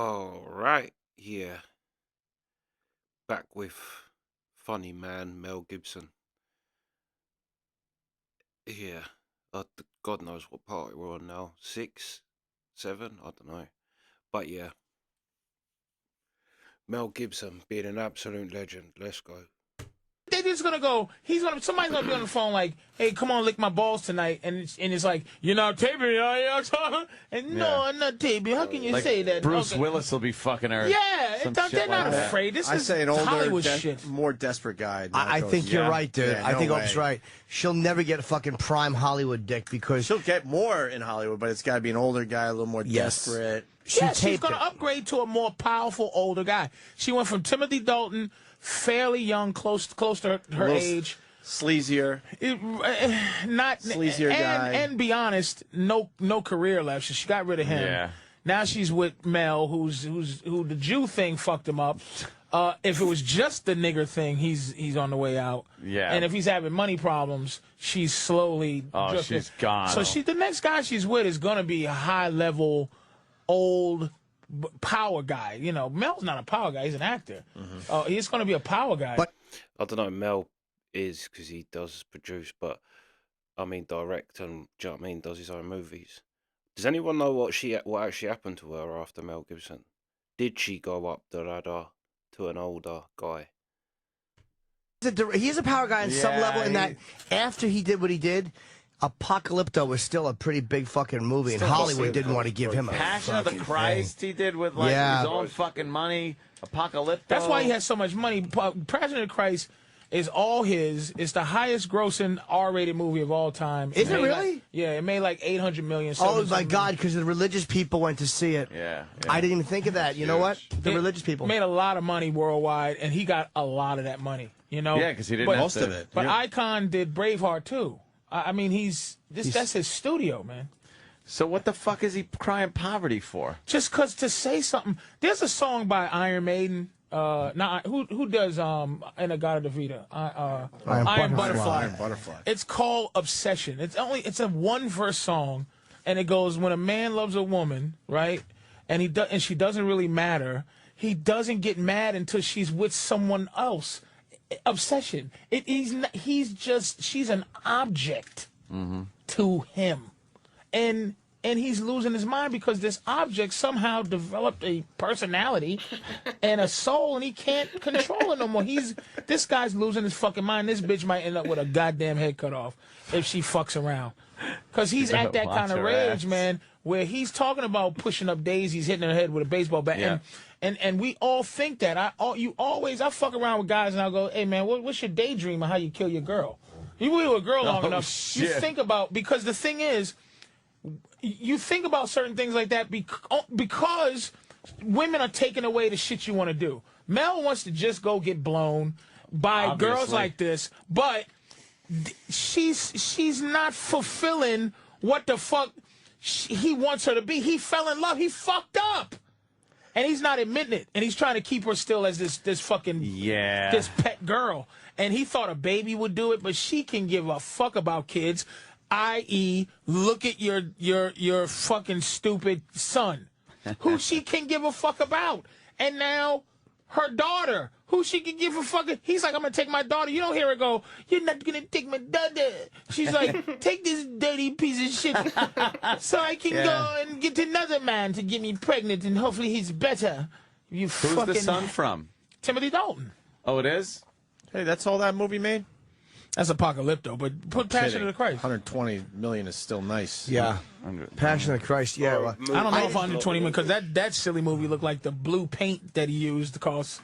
All right, yeah, back with funny man Mel Gibson. Yeah, God knows what party we're on now. 6, 7, I don't know. But yeah, Mel Gibson being an absolute legend. Let's go. They just gonna go. Somebody's gonna be on the phone like, "Hey, come on, lick my balls tonight," and it's like, "You're not taping me, are you?" And no, I'm not taping. How can you say that? Bruce Okay. Willis will be fucking her. Yeah, they're not that. afraid. This I is say an older, Hollywood shit. more desperate guy. I think you're right, dude. Yeah, I think no Ope's way. right. She'll never get a fucking prime Hollywood dick because She'll get more in Hollywood, but it's got to be an older guy, a little more Yes. desperate. She's taped gonna it. upgrade to a more powerful, older guy. She went from Timothy Dalton, fairly young, close to her Little age. Sleazier. Not Sleazier guy. And be honest, no career left. So she got rid of him. Yeah. Now she's with Mel, who the Jew thing fucked him up. If it was just the nigger thing, he's on the way out. Yeah. And if he's having money problems, she's slowly. Oh, drifting. she's gone. So the next guy she's with is gonna be a high level, old power guy. You know, Mel's not a power guy; he's an actor. He's gonna be a power guy. But- I don't know. Mel is because he does produce, but I mean direct, and do you know what I mean? Does his own movies. Does anyone know what actually happened to her after Mel Gibson? Did she go up the ladder to an older guy? He's a power guy on some Yeah, level in that after he did what he did, Apocalypto was still a pretty big fucking movie, and Hollywood didn't want to give him a Passion of the fucking Christ thing. he did with like Yeah. his own fucking money. Apocalypto. That's why he has so much money. Passion of the Christ is all his. It's the highest grossing R-rated movie of all time. Is it made really? Like, yeah, it made like 800 million. Oh my God! Because the religious people went to see it. Yeah. I didn't even think of that. You know what? The It religious people. made a lot of money worldwide, and he got a lot of that money. You know, Yeah, because he didn't But- have Most to- of it. But Yeah. Icon did Braveheart too. I mean, that's his studio, man. So what the fuck is he crying poverty for? Just cause to say something. There's a song by Iron Maiden. Who does In a God of the Vita? Iron Butterfly. Iron Butterfly. It's called Obsession. It's a one verse song, and it goes, when a man loves a woman, right, and she doesn't really matter, he doesn't get mad until she's with someone else. Obsession. She's an object to him, and he's losing his mind because this object somehow developed a personality and a soul, and he can't control it no more. This guy's losing his fucking mind. This bitch might end up with a goddamn head cut off if she fucks around, because he's at that kind of Watch her rage, ass. man, where he's talking about pushing up daisies, hitting her head with a baseball bat, Yeah. and we all think that. I fuck around with guys and I'll go, hey man, what's your daydream of how you kill your girl? You were with a girl long enough, you shit. think about, because the thing is, you think about certain things like that because women are taking away the shit you want to do. Mel wants to just go get blown by girls Obviously. like this, but she's not fulfilling what the fuck he wants her to be. He fell in love. He fucked up. And he's not admitting it. And he's trying to keep her still as this fucking Yeah. this pet girl. And he thought a baby would do it, but she can give a fuck about kids, i.e., look at your fucking stupid son, who she can give a fuck about. And now her daughter, who she can give a fucking. He's like, I'm gonna take my daughter. You don't hear her go, you're not gonna take my daughter. She's like, take this dirty piece of shit so I can go and get another man to get me pregnant, and hopefully he's better. You Who's fucking the son from? Timothy Dalton. Oh, it is? Hey, that's all that movie made? That's Apocalypto, but put Passion of the Christ. 120 million is still nice. Yeah. Passion of the Christ. Yeah. well, I don't know if 120 million, because that silly movie looked like the blue paint that he used to cost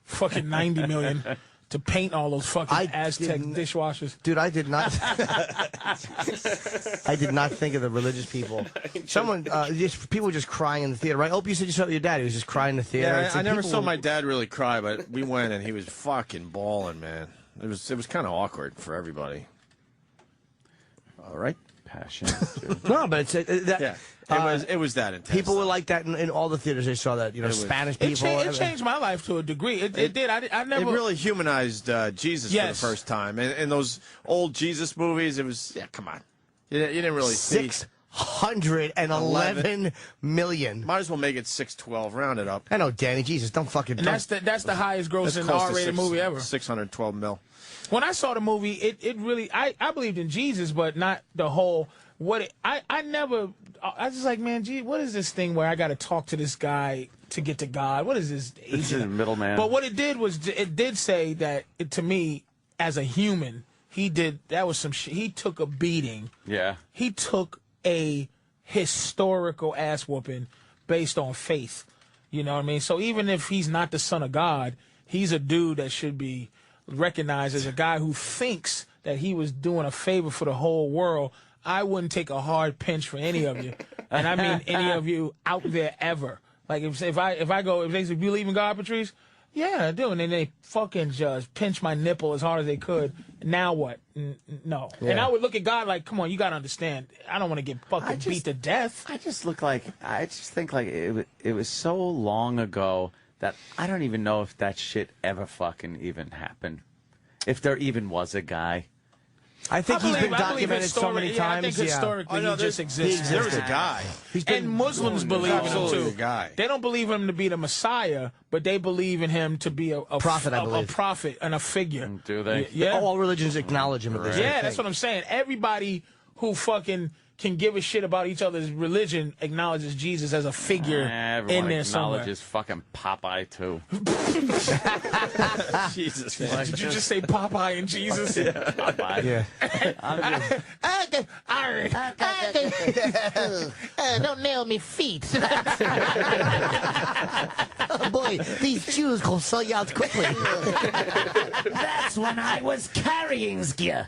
fucking 90 million to paint all those fucking Aztec dishwashers. Dude, I did not. I did not think of the religious people. People were just crying in the theater, right? Hope you said you saw your dad. He was just crying in the theater. Yeah, It's I like never people saw were- my dad really cry, but we went and he was fucking bawling, man. It was kind of awkward for everybody. All right. Passion. No, but it's that. Yeah, it was that intense. People were like that in all the theaters. They saw that. You know, Spanish people. It changed my life to a degree. It did. I never. It really humanized Jesus for the Yes. first time. And those old Jesus movies, it was, yeah, come on. You didn't really see. 611 million. Might as well make it 612. Round it up. I know, Danny. Jesus, don't fucking. And that's the highest grossing close to R-rated movie ever. 612 mil. When I saw the movie, it really I believed in Jesus, but not the whole I was just like, man, gee, what is this thing where I got to talk to this guy to get to God? What is this? This is a middleman. But what it did was it did say that to me as a human, he took a beating. Yeah. He took a historical ass whooping based on faith. You know what I mean? So even if he's not the son of God, he's a dude that should be recognized as a guy who thinks that he was doing a favor for the whole world. I wouldn't take a hard pinch for any of you, and I mean any of you out there ever. Like if they say, you believe in God, Patrice? Yeah, I do. And then they fucking just pinch my nipple as hard as they could. Now what? No. Yeah. And I would look at God like, come on, you got to understand. I don't want to get fucking beat to death. I just think like it was so long ago that I don't even know if that shit ever fucking even happened. If there even was a guy. I think he's been documented so many times. I think historically he just exists. There was a guy. And Muslims believe in him too. A guy. They don't believe him to be the Messiah, but they believe in him to be a prophet, I believe. A prophet and a figure. Do they? Yeah. All religions acknowledge him. Right. Yeah, that's what I'm saying. Everybody who fucking can give a shit about each other's religion acknowledges Jesus as a figure in there somewhere. Acknowledges fucking Popeye too. Jesus. Did you just say Popeye and Jesus? Yeah. Popeye. Yeah. Don't nail me feet. Oh boy, these Jews will sell you out quickly. That's when I was carrying you.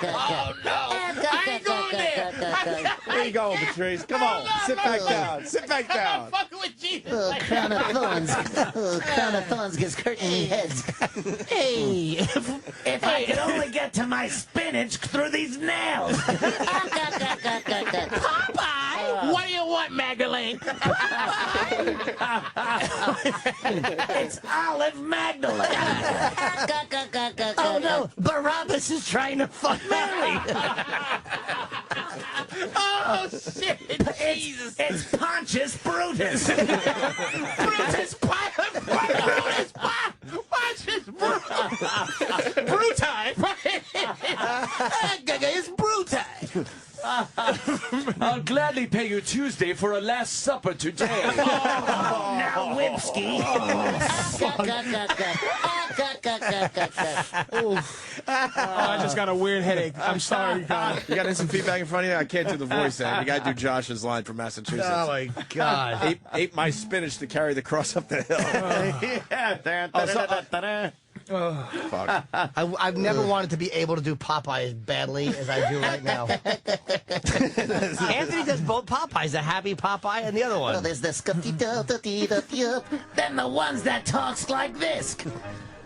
Oh no! I ain't going there. Where you going, Patrice? Come on. Sit back down. Sit back down. I'm fucking with Jesus. Crown of thorns. Crown of thorns gets hurting me heads. Hey, if I could only get to my spinach through these nails. Popeye, what do you want, Magdalene? It's Olive Magdalene. Oh no, Barabbas is trying to fuck Mary. Oh shit! Jesus! It's Pontius Brutus. Brutus Pilate! Brutus Brutus! It's Brutus! I'll gladly pay you Tuesday for a Last Supper today. Now, Whipsky. I just got a weird headache. I'm sorry, God. You got instant feedback in front of you? I can't do the voice then. You got to do Josh's line from Massachusetts. Oh my God. Ate my spinach to carry the cross up the hill. Fuck. I've never wanted to be able to do Popeye as badly as I do right now. Anthony does both Popeyes, the happy Popeye and the other one. Well, there's the then the ones that talks like this.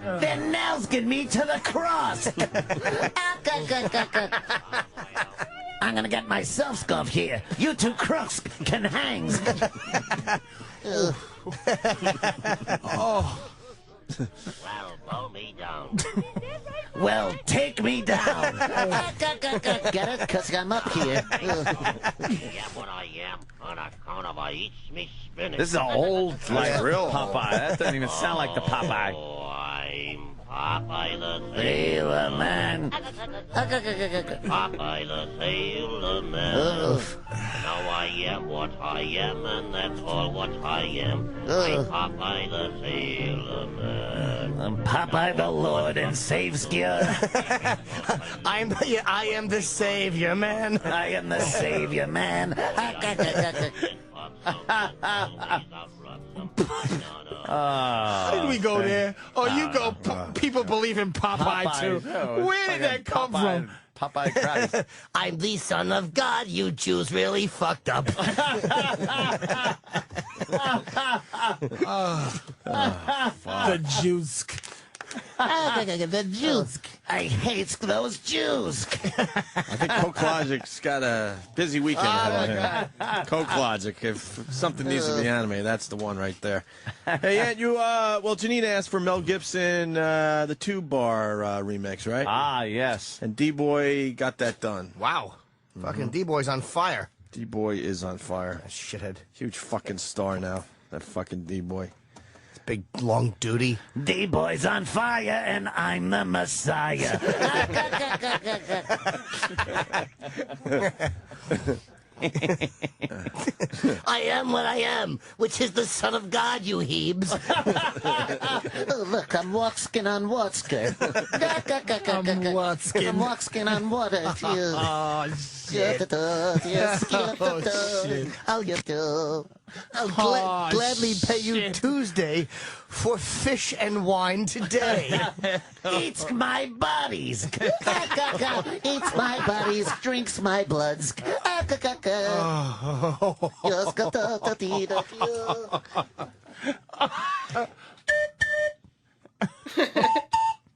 Then nails get me to the cross. I'm gonna get myself scuffed here. You two crooks can hang. Oh. Well, blow me down. Well, take me down. Get it? Because I'm up here. I am what I am on account of I eat me spinach. This is an old, like, real Popeye. That doesn't even sound like the Popeye. Oh, I'm Popeye the Sailor Man. Popeye the Sailor Man. Now I am what I am, and that's all what I am. I'm Popeye the Sailor Man. I'm Popeye the Lord and Savior. I am the savior, man. I am the Savior, man. How did we go there? Oh, you go. People believe in Popeye too. Oh, Where did that come from? Popeye Christ. I'm the son of God. You Jews really fucked up. The Jews. The Jews. I hate those Jews. I think Coke Logic's got a busy weekend ahead of him. Coke Logic. If something needs to be animated, that's the one right there. Hey, Ant, well, Janine asked for Mel Gibson, the Tube Bar remix, right? Ah, yes. And D-Boy got that done. Wow. Fucking D-Boy's on fire. D-Boy is on fire. Shithead. Huge fucking star now. That fucking D-Boy. Big long duty. D-Boy's on fire and I'm the Messiah. I am what I am, which is the Son of God, you heebs. Oh, look, I'm walkskin on water. I'm walkskin. I'm walkskin on water, too. Oh, shit. I'll gladly pay you Tuesday for fish and wine today. Eats my bodies. Eats my bodies, drinks my bloods.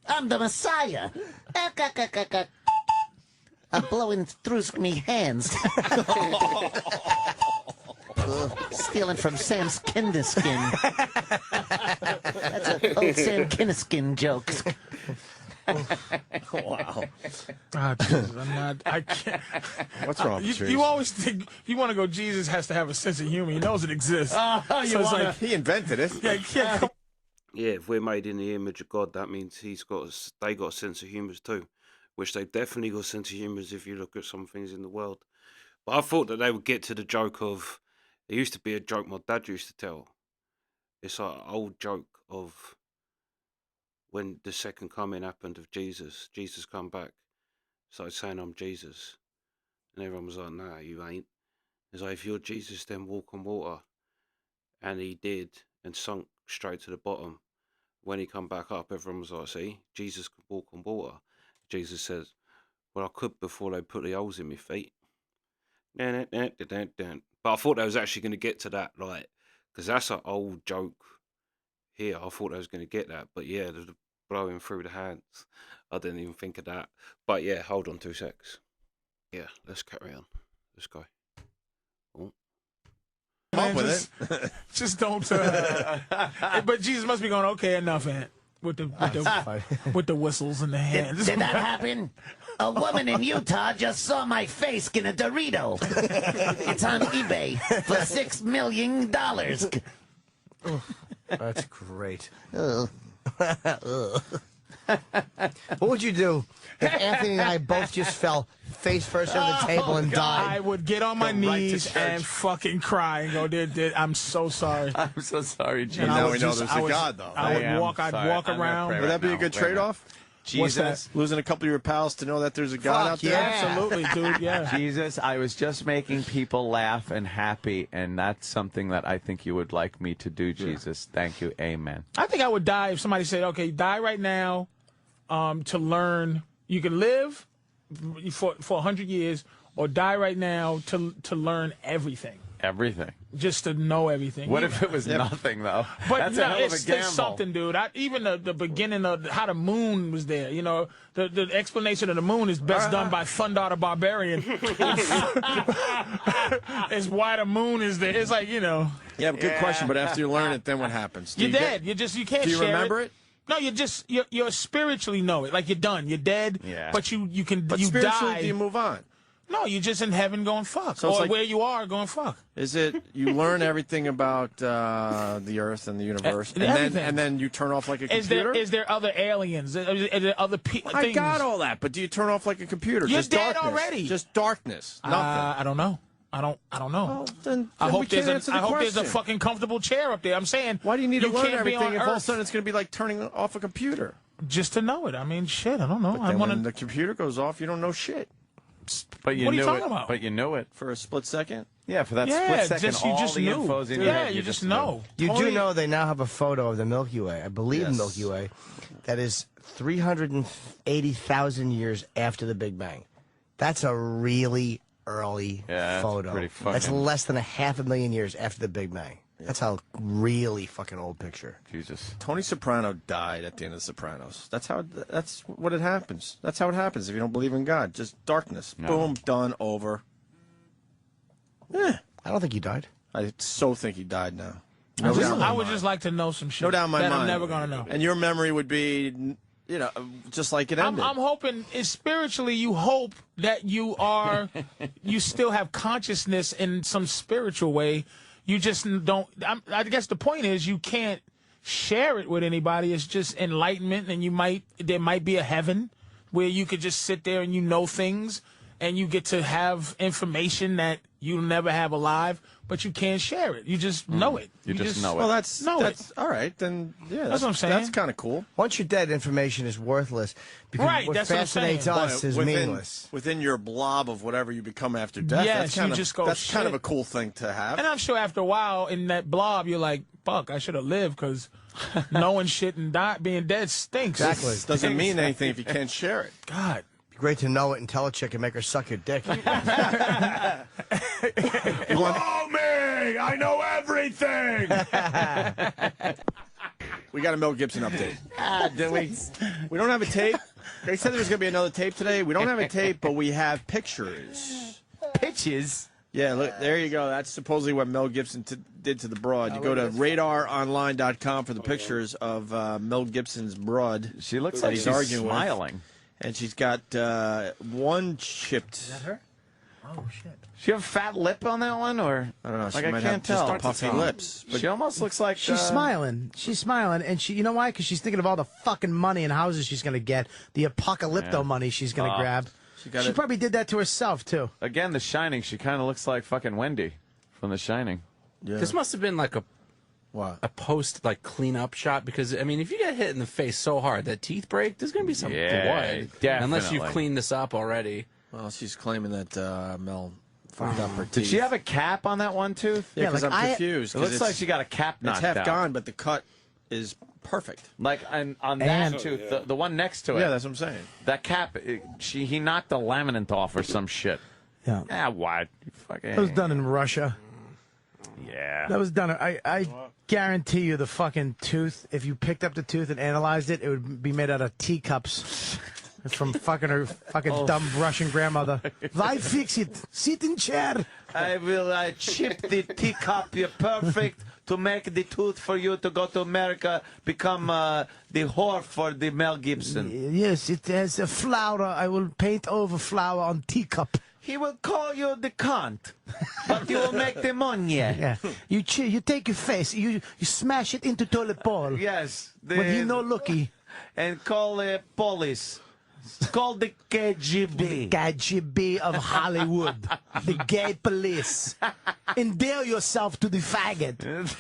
I'm the Messiah. I'm blowing through me hands. Stealing from Sam's Kinderskin. That's an old Sam Kinderskin joke. Wow. Ah, Jesus, I can't. What's wrong, Patrice? You always think you want to go. Jesus has to have a sense of humor. He knows it exists. He invented it. Yeah. Yeah, if we're made in the image of God, that means they got a sense of humour too, which they definitely got a sense of humour if you look at some things in the world. But I thought that they would get to the joke of, it used to be a joke my dad used to tell. It's like an old joke of when the second coming happened of Jesus. Jesus come back, started saying, I'm Jesus. And everyone was like, nah, you ain't. He's like, if you're Jesus, then walk on water. And he did, and sunk straight to the bottom. When he come back up, everyone was like, see, Jesus could walk on water. Jesus says, well, I could before they put the holes in my feet. But I thought they was actually going to get to that, like, because that's an old joke here. I thought I was going to get that. But yeah, the blowing through the hands, I didn't even think of that. But yeah, hold on 2 secs. Yeah, let's carry on. Let's go. Up with it. Just don't. But Jesus must be going, okay, enough, Aunt. With the whistles and the hands. Did that happen? A woman in Utah just saw my face in a Dorito. It's on eBay for $6 million. That's great. What would you do if Anthony and I both just fell face first on the table and died? I would get on my knees and fucking cry and go, I'm so sorry. I'm so sorry, Jesus. Now we know there's a God, though. I'd walk around. Would that be a good trade-off? Jesus. Losing a couple of your pals to know that there's a God out there? yeah. Absolutely, dude, yeah. Jesus, I was just making people laugh and happy, and that's something that I think you would like me to do, Jesus. Thank you. Amen. I think I would die if somebody said, okay, die right now to learn. You can live for 100 years or die right now to learn everything. Everything. Just to know everything. What if it was nothing, though? But That's no, a hell of a gamble. it's something, dude. Even the beginning of how the moon was there, you know, the explanation of the moon is best done by Thundar the Barbarian. It's why the moon is there. It's like, you know. Yeah, good question. But after you learn it, then what happens? You're dead. You can't. Do you share remember it? No, you spiritually know it. Like you're done. You're dead. Yeah. But you But you spiritually, die. do you move on? No, you're just in heaven going fuck. So it's or like- where you are going fuck. Is it you learn everything about the Earth and the universe, Everything. and then you turn off like a Is computer? there other aliens? Are there other things? I got all that, but do you turn off like a computer? You're just dead darkness. already. Just darkness. Nothing. I don't know. I don't know. Well, then I we hope can't answer the there's a question. fucking comfortable chair up there. I'm saying. Why do you need to learn can't be everything on if all of a Earth sudden it's going to be like turning off a computer? just to know it? I mean, shit. I don't know. But then when the computer goes off, you don't know shit But you What are you knew talking it. about? But you knew it. for a split second. Yeah, for that Yeah, split second, just you all just the knew. info's in your Yeah, head. you just know. You Tony- do know they now have a photo of the Milky Way, I believe Yes. Milky Way, that is 380,000 years after the Big Bang. That's a really early Yeah, that's photo. pretty That's fucking- less than 500,000 years after the Big Bang. That's a really fucking old picture. Jesus. Tony Soprano died at the end of The Sopranos. That's what it happens. That's how it happens if you don't believe in God. Just darkness. No. Boom, done, over. I don't think he died. I so think he died now. I would just like to know some shit. No doubt in my that mind. I'm never gonna know. And your memory would be you know, just like it ended. I'm hoping spiritually. You hope that you are, you still have consciousness in some spiritual way. You just don't. I guess the point is you can't share it with anybody. It's just enlightenment, and there might be a heaven where you could just sit there and you know things, and you get to have information that you'll never have alive, but you can't share it. You just know it. You just know it. Well, that's all right. Then yeah, That's what I'm saying. That's kind of cool. Once you're dead, information is worthless. Because Right, what that's what I'm fascinates saying. us is within, meaningless. Within your blob of whatever you become after death, Yes, that's kind you of, just go, that's kind of shit. a cool thing to have. And I'm sure after a while in that blob, you're like, fuck, I should have lived because knowing shit and being dead stinks. Exactly. Doesn't mean anything if you can't share it. God. Great to know it and tell a chick and make her suck your dick. Blow me! I know everything! We got a Mel Gibson update. Do we? We don't have a tape. They said there was going to be another tape today. We don't have a tape, but we have pictures. Pitches? Yeah, look, there you go. That's supposedly what Mel Gibson did to the broad. You go to radaronline.com for the pictures of Mel Gibson's broad. She looks that like he's she's arguing with. smiling. And she's got one chipped. Is that her? Oh, shit. She have a fat lip on that one, or I don't know. She like, I might can't have tell. just puffy lips. But She almost looks like She's smiling. She's smiling. And you know why? Because she's thinking of all the fucking money and houses she's going to get, the apocalypto money she's going to grab. got She it. probably did that to herself, too. Again, The Shining. She kind of looks like fucking Wendy from The Shining. Yeah. This must have been like a post like cleanup shot, because I mean, if you get hit in the face so hard that teeth break, there's gonna be some blood. Unless you've definitely. cleaned this up already. Well, she's claiming that Mel fucked up her teeth. Did she have a cap on that one tooth? Yeah, because like I'm confused. It 'cause looks like she got a cap it's knocked half out. gone, but the cut is perfect. Like on that And- tooth, the one next to it. Yeah, that's what I'm saying. That cap, he knocked the laminate off or some shit. Yeah. Ah, what? Fucking. That was done in Russia. Yeah. That was done. I guarantee you the fucking tooth, if you picked up the tooth and analyzed it, it would be made out of teacups from fucking her fucking dumb Russian grandmother. Why fix it? Sit in chair. I will chip the teacup. You're perfect to make the tooth for you to go to America, become the whore for the Mel Gibson. Yes, it has a flower. I will paint over flower on teacup. He will call you the cunt, but you will make the money. Yeah. You take your face, you smash it into toilet bowl. Yes. When he no looky. And call the police. Call the KGB. KGB of Hollywood. The gay police. Endear yourself to the faggot.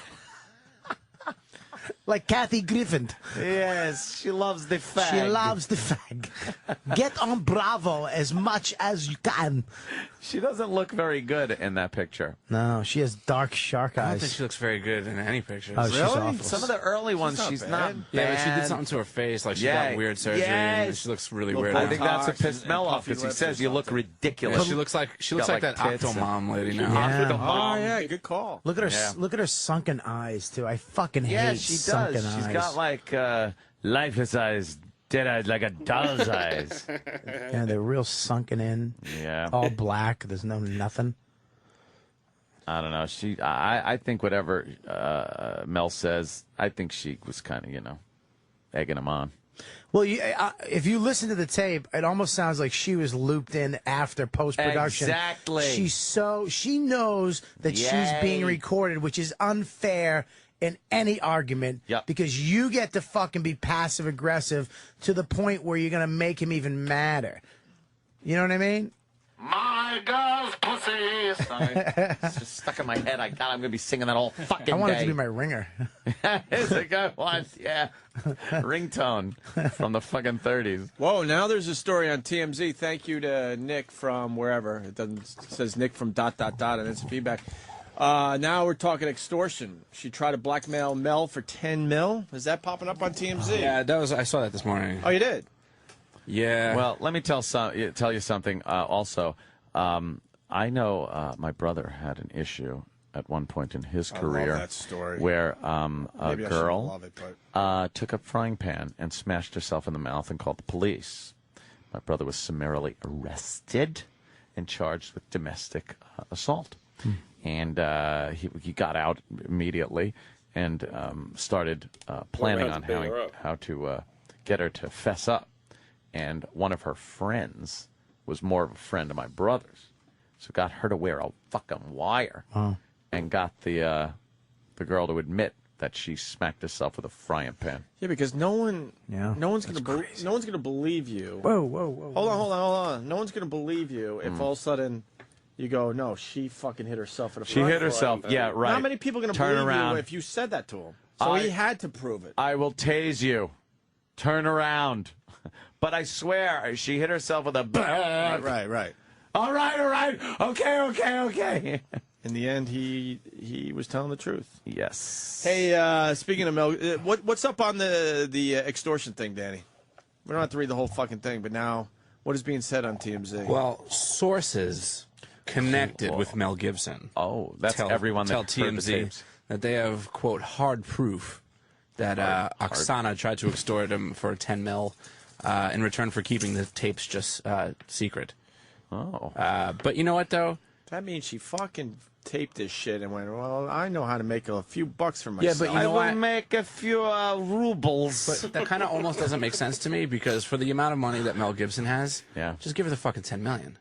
Like Kathy Griffin. Yes, she loves the fag. She loves the fag. Get on Bravo as much as you can. She doesn't look very good in that picture. No, she has dark shark I don't think eyes. she looks very good in any pictures. Oh, she's awful. Some of the early ones, not she's bad. not Yeah, but she bad. did something to her face, like she Yeah, got weird surgery, and yes. she looks really Little weird. I now. think that's what Botox pissed and Mel off puffy because he lips says or you look something. ridiculous. Yeah, she looks like Got, that like, tits and- Octomom lady now. Yeah. The Oh, mom. yeah, good call. Look at her. Yeah. Look at her sunken eyes too. I fucking Yeah, hate she sunken does. eyes. She's got like lifeless eyes, dead eyes, like a doll's eyes. Yeah, they're real sunken in. Yeah. All black. There's no nothing. I don't know. I think whatever Mel says, I think she was kind of, egging him on. Well, if you listen to the tape, it almost sounds like she was looped in after post production. Exactly. She knows that she's being Yay. recorded, which is unfair in any argument. Yep. Because you get to fucking be passive aggressive to the point where you're gonna make him even madder. You know what I mean? My girl's pussy. Sorry. It's just stuck in my head. I'm going to be singing that all fucking I want day. it to be my ringer. It's a good one. Yeah. Ringtone from the fucking 30s. Whoa, now there's a story on TMZ. Thank you to Nick from wherever. It says Nick from ... and it's feedback. Now we're talking extortion. She tried to blackmail Mel for $10 million. Is that popping up on TMZ? Yeah, I saw that this morning. Oh, you did? Yeah. Well, let me tell you something also. I know my brother had an issue at one point in his career love that story. where a Maybe I shouldn't girl love it, but... took a frying pan and smashed herself in the mouth and called the police. My brother was summarily arrested and charged with domestic assault. And he got out immediately and started planning on how to get her to fess up. And one of her friends was more of a friend of my brother's. So got her to wear a fucking wire. And got the girl to admit that she smacked herself with a frying pan. Yeah, because no one's gonna believe you. Whoa. Hold on. No one's gonna believe you if all of a sudden you go, no, she fucking hit herself in a She hit herself. Yeah, right. Not many people are gonna Turn believe around. you if you said that to him. So he had to prove it. I will tase you. Turn around. But I swear, she hit herself with a... Right. All right. Okay. In the end, he was telling the truth. Yes. Hey, speaking of Mel, what's up on the extortion thing, Danny? We don't have to read the whole fucking thing, but now what is being said on TMZ? Well, sources connected with Mel Gibson. Oh, that's everyone tell that heard the TMZ tapes. that they have, quote, hard proof that Oksana tried to extort him for 10 mil in return for keeping the tapes just secret. Oh. But you know what, though? That means she fucking taped this shit and went, well, I know how to make a few bucks for myself. Yeah, but you know I what? will make a few rubles. But that kind of almost doesn't make sense to me because for the amount of money that Mel Gibson has, just give her the fucking 10 million.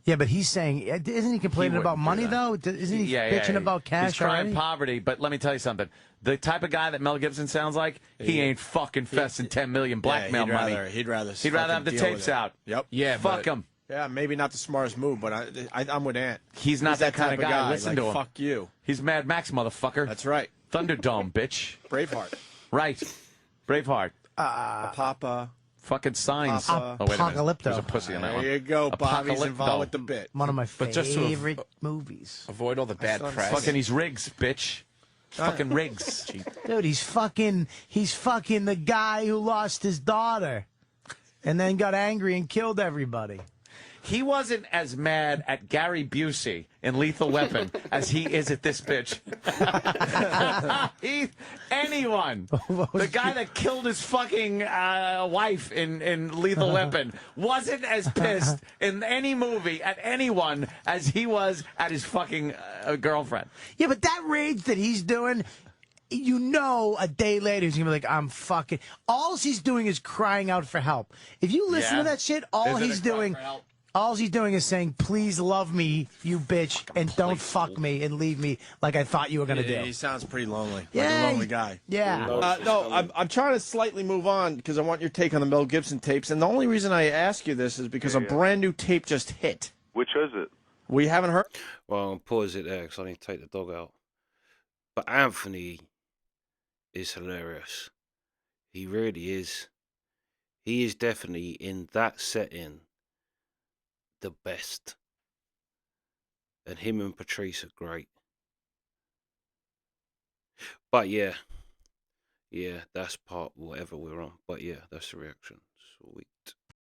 Yeah, but he's saying, isn't he complaining about money, though? Isn't he bitching about cash He's crying already? poverty, but let me tell you something. The type of guy that Mel Gibson sounds like, he ain't fucking fessing 10 million blackmail money. He'd rather have the tapes out. Yep. Yeah, Fuck him. Yeah, maybe not the smartest move, but I'm with Ant. He's not that kind of guy. Listen like, to him. Fuck you. He's Mad Max, motherfucker. That's right. Thunderdome, bitch. Braveheart. Right. Braveheart. Papa. Fucking signs. Papa. Oh, wait a minute. Apocalypto. There's a pussy on that one. There you go. Bobby's Apocalypto. involved with the bit. One of my But just to favorite movies. Avoid all the bad press. Fucking he's Riggs, bitch. Fucking Riggs. Dude, he's fucking the guy who lost his daughter and then got angry and killed everybody. He wasn't as mad at Gary Busey in Lethal Weapon as he is at this bitch. Anyone. The guy that killed his fucking wife in Lethal Weapon wasn't as pissed in any movie at anyone as he was at his fucking girlfriend. Yeah, but that rage that he's doing, you know, a day later he's gonna be like, I'm fucking. All he's doing is crying out for help. If you listen to that shit, all he's doing is saying, please love me, you bitch, and don't fuck me and leave me like I thought you were going to do. He sounds pretty lonely. Yeah, Like a lonely guy. Yeah. No, I'm trying to slightly move on because I want your take on the Mel Gibson tapes. And the only reason I ask you this is because a brand new tape just hit. Which is it? We haven't heard? Well, I'll pause it there because I need to take the dog out. But Anthony is hilarious. He really is. He is definitely, in that setting, the best. And him and Patrice are great. But yeah, that's part whatever we're on. But yeah, that's the reaction. Sweet.